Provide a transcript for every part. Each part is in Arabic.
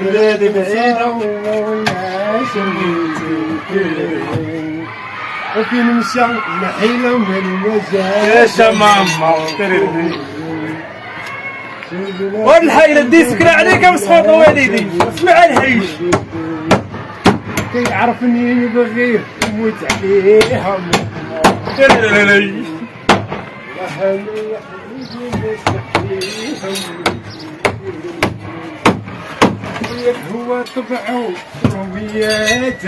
بلادي بعيدة وفين مشى نحيلة من المزاج يا شمامة والحيلة دي سكرة عليك مسخوط والدي اسمع الحيش كيعرفني يبغيه يموت عليها هو طبعه روميات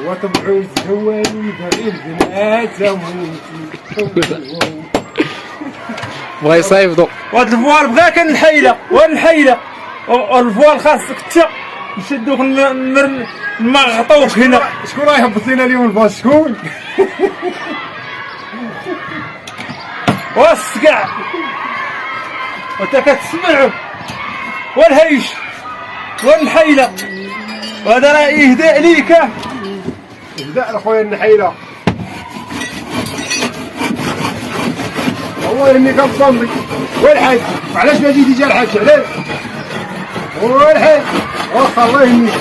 هو طبعه زوالي غير بنات بغا يصايفطو وهاد الفوال بغاك الحيلة والفوال خاصك انت نشدوك نمغطوك هنا. شكون راه يهبط لينا اليوم الباص شكون؟ والسقع وانت كتسمعو والهيش والحيلة وهذا راه إهداء ليك. إهداء لخويا النحيلة والله إني كنصلي والحاج علاش ما جيتي جا الحاج علاش؟ والحاج واخا الله يهنيك